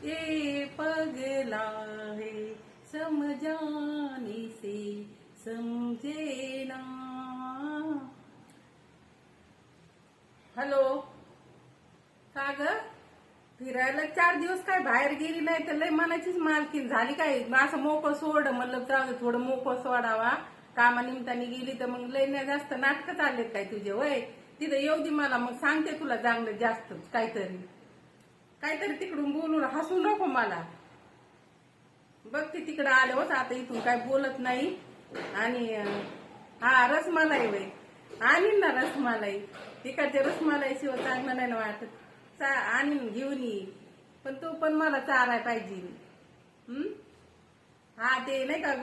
ये पगला है समझाने से समझे ना। हॅलो, का ग फिरायला 4 दिवस काय बाहेर गेली नाही तर लय मनाचीच मालकीन झाली काय? असं मोकळं सोड म्हणलं, चालू थोडं मोकळं सोडावा. कामानिमित्ताने गेली तर मग लय नाही जास्त नाटकं चाललेत काय तुझे? वय तिथं येऊ दे मला, मग सांगते तुला चांगलं जास्त काहीतरी काहीतरी तिकडून बोलून हसू नको मला. बघ ते तिकडं आले होत, आता इथून काय बोलत नाही. आणि हा रसमलाई वय आणीन ना रसमलाई. तिकडच्या रसमलाई शिवाय चांगलं नाही ना वाटत. आणीन घेऊन ये, पण तू पण मला चाराय पाहिजे. हा ते नाही का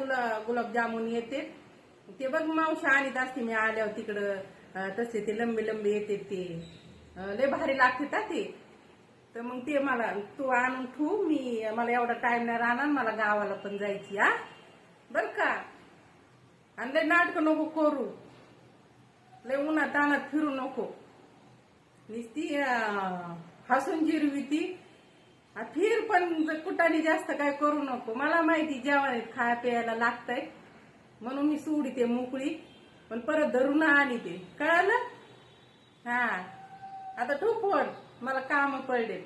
गुलाबजामुन येते ते बघ, मावशी आणीत असते मी आल्यावर तिकडं. तसे ते लंबे लंबे येते ते लय भारी लागते ते. तर मग ते मला तू आणून ठेवू, मला एवढा टाइम नाही राहणार, मला गावाला पण जायची. हा बर का? आणि लय नाटक नको करू, लय उन्हात तानात फिरू नको. नुसती हसून जिरवी ती. फिर पण कुठाने जास्त काय करू नको. मला माहिती जेवण खाया प्यायला लागतंय म्हणून मी सोडीते मोकळी, पण परत धरून आली ते कळालं. हा आता तू फोन, मला काम पडले.